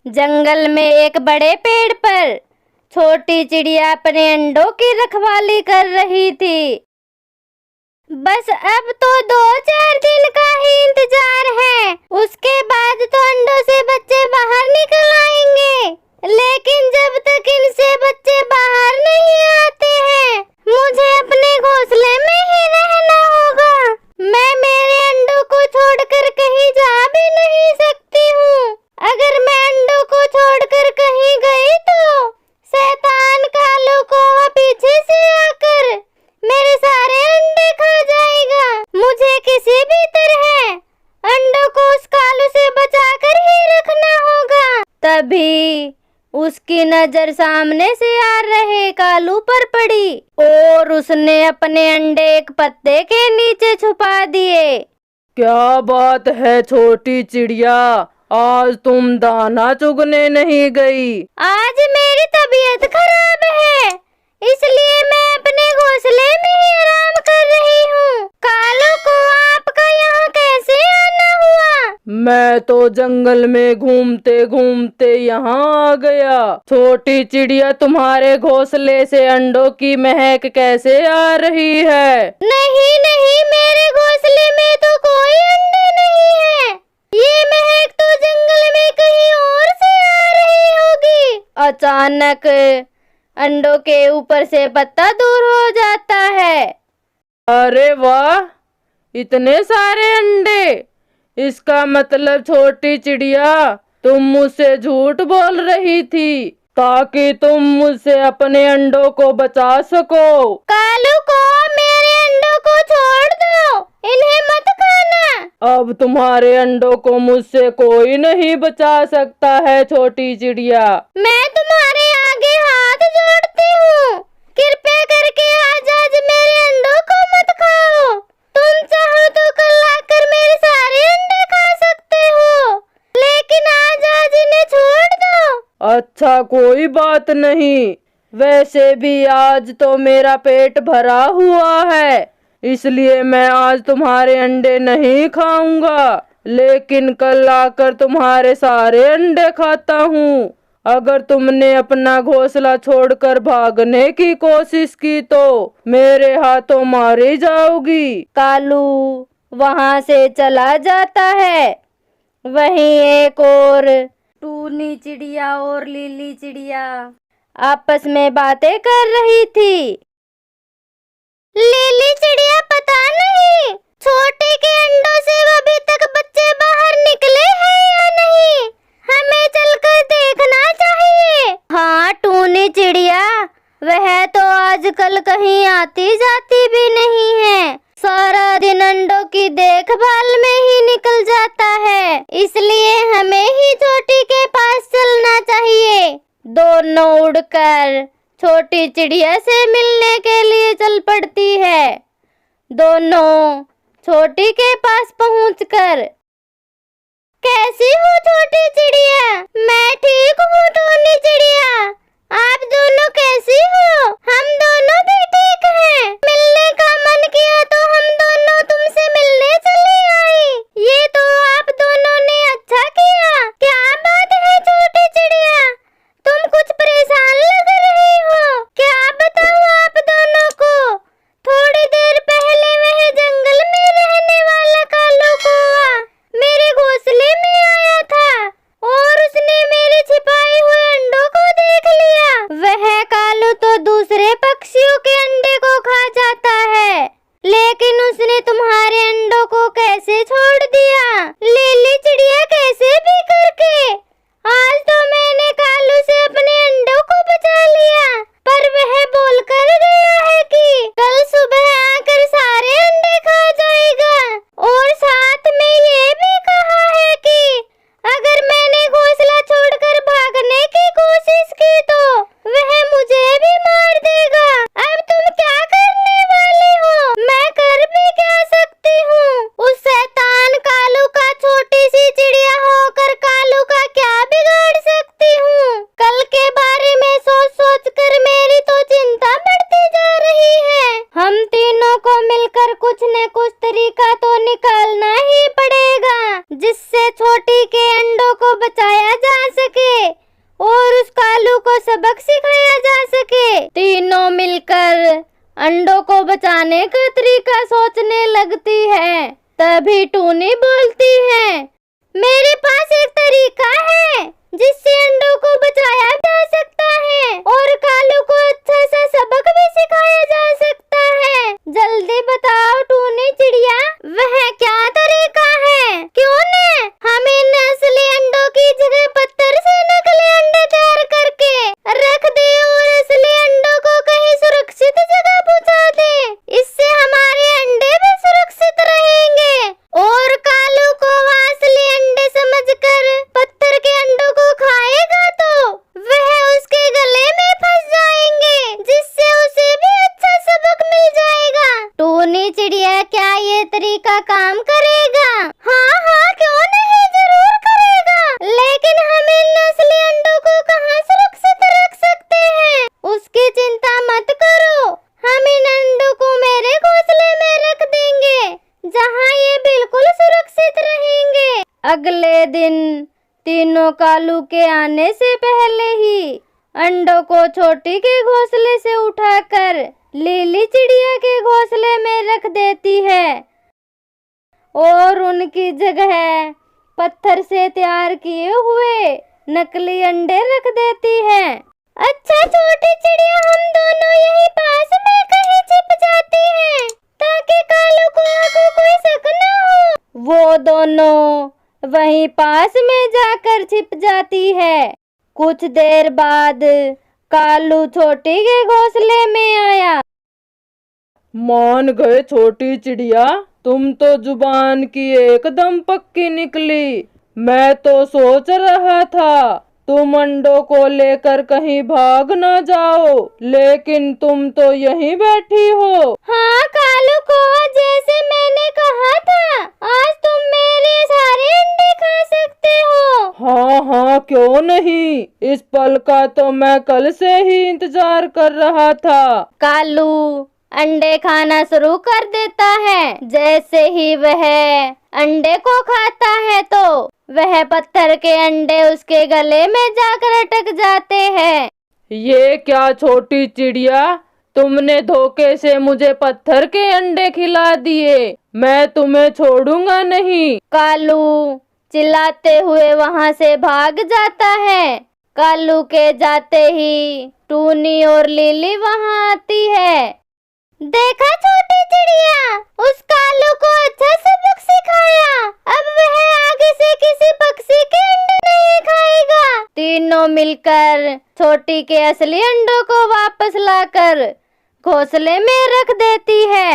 जंगल में एक बड़े पेड़ पर छोटी चिड़िया अपने अंडों की रखवाली कर रही थी। बस अब तो 2-4 दिन का ही इंतजार है, उसके बाद तो अंडों से बच्चे बाहर निकल आएंगे। लेकिन जब तक इनसे बच्चे बाहर नहीं आते हैं, मुझे अपने घोंसले में ही रहना होगा। मैं मेरे अंडों को छोड़कर कहीं जा भी नहीं सकती हूँ। अगर मैं अंडों को छोड़कर कहीं गई तो शैतान कालू कौवा पीछे से आकर मेरे सारे अंडे खा जाएगा। मुझे किसी भी तरह अंडों को उस कालू से बचाकर ही रखना होगा। तभी उसकी नजर सामने से आ रहे कालू पर पड़ी और उसने अपने अंडे एक पत्ते के नीचे छुपा दिए। क्या बात है छोटी चिड़िया, आज तुम दाना चुगने नहीं गई? आज मेरी तबीयत खराब है, इसलिए मैं अपने घोंसले में ही आराम कर रही हूँ। कालू को आपका यहाँ कैसे आना हुआ? मैं तो जंगल में घूमते घूमते यहाँ आ गया। छोटी चिड़िया, तुम्हारे घोंसले से अंडों की महक कैसे आ रही है? नहीं नहीं, मेरे घोंसले में तो कोई अंडे नहीं है। ये महक तो जंगल में कहीं और से आ रही होगी। अचानक अंडों के ऊपर से पत्ता दूर हो जाता है। अरे वाह, इतने सारे अंडे! इसका मतलब छोटी चिड़िया, तुम मुझसे झूठ बोल रही थी ताकि तुम मुझसे अपने अंडों को बचा सको। कालू को मेरे अंडों को छोड़ दो, इन्हें मत खाना। अब तुम्हारे अंडों को मुझसे कोई नहीं बचा सकता है छोटी चिड़िया। मैं तुम्हारे आगे हाथ जोड़ती हूँ, कृपया करके आज मेरे अंडों को मत खाओ। तुम चाहो तो कल आकर मेरे सारे अंडे खा सकते हो, लेकिन आज इन्हें छोड़ दो। अच्छा, कोई बात नहीं। वैसे भी आज तो मेरा पेट भरा हुआ है, इसलिए मैं आज तुम्हारे अंडे नहीं खाऊंगा, लेकिन कल आकर तुम्हारे सारे अंडे खाता हूँ। अगर तुमने अपना घोंसला छोड़कर भागने की कोशिश की तो मेरे हाथों मारी जाओगी। कालू वहां से चला जाता है। वहीं एक और टूनी चिड़िया और लीली चिड़िया आपस में बातें कर रही थी। लीली चिड़िया, पता नहीं छोटे के अंडों से अभी तक बच्चे बाहर निकले हैं या नहीं, हमें चलकर देखना चाहिए। हाँ टूनी चिड़िया, वह तो आजकल कहीं आती जाती भी नहीं है, सारा दिन अंडों की देखभाल में ही निकल जाता है, इसलिए हमें ही छोटी के पास चलना चाहिए। दोनों उड़कर छोटी चिड़िया से मिलने के लिए चल पड़ती है। दोनों छोटी के पास पहुंचकर, कैसी हो छोटी चिड़िया? मैं ठीक हूँ टूनी चिड़िया, आप दोनों कैसी हो? हम दोनों भी ठीक हैं। मिलने का मन किया तो हम दोनों तुमसे मिलने चली आई। ये तो आप दोनों ने अच्छा किया। क्या बात है छोटी चिड़िया, तुम कुछ परेशान लग रही हो? क्या बताऊँ आप दोनों को? थोड़ी देर पहले वह जंगल में रहने वाला कालू कौवा मेरे घोंसले में आया था और खाने का तरीका सोचने लगती है। तभी टूनी बोलती है, मेरे पास एक तरीका है जिससे अंडों को बचाया जा सकता है और कालू को अच्छा सा सबक भी सिखाया जा सकता है। जल्दी बताओ टूनी चिड़िया, वह क्या तरीका है? क्यों न हम इन असली अंडों की जगह पत्थर से नकली अंडे तैयार करके रख दे और असली अंडों को कहीं सुरक्षित जगह पहुंचा दे। इससे हमारे अंडे भी सुरक्षित रहेंगे और कालू को असली अंडे समझकर पत्थर के अंडों को खाएगा तो वह उसके गले में फंस जाएंगे, जिससे उसे भी अच्छा सबक मिल जाएगा। टूनी चिड़िया, क्या ये तरीका काम करेगा? हाँ हाँ, क्यों नहीं, जरूर करेगा। लेकिन हम इन असली अंडों को कहाँ सुरक्षित रख सकते हैं? उसकी चिंता मत करो, हम इन अंडों को मेरे घोंसले में रख देंगे जहाँ ये बिल्कुल सुरक्षित रहेंगे। अगले दिन तीनों कालू के आने से पहले ही अंडों को छोटी के घोंसले से उठाकर लीली चिड़िया के घोंसले में रख देती है और उनकी जगह पत्थर से तैयार किए हुए नकली अंडे रख देती है। अच्छा छोटी चिड़िया, हम दोनों यही पास में कहीं छिप जाती हैं ताकि कालू को कोई शक न हो। वो दोनों वहीं पास में जाकर छिप जाती है। कुछ देर बाद कालू छोटी के घोंसले में आया। मान गए छोटी चिड़िया, तुम तो जुबान की एकदम पक्की निकली। मैं तो सोच रहा था तुम अंडों को लेकर कहीं भाग न जाओ, लेकिन तुम तो यहीं बैठी हो। हाँ कालू को, जैसे मैंने कहा था, आज तुम मेरे सारे अंडे खा सकते हो। हाँ हाँ, क्यों नहीं, इस पल का तो मैं कल से ही इंतजार कर रहा था। कालू अंडे खाना शुरू कर देता है। जैसे ही वह अंडे को खाता है तो वह पत्थर के अंडे उसके गले में जाकर अटक जाते हैं। ये क्या छोटी चिड़िया, तुमने धोखे से मुझे पत्थर के अंडे खिला दिए, मैं तुम्हें छोड़ूंगा नहीं। कालू चिल्लाते हुए वहां से भाग जाता है। कालू के जाते ही टूनी और लिली वहां आती है। देखा छोटी चिड़िया, उस कालू को अच्छा सबक सिखाया। अब वह आगे से किसी पक्षी के अंडे नहीं खाएगा। तीनों मिलकर छोटी के असली अंडों को वापस लाकर घोंसले में रख देती है।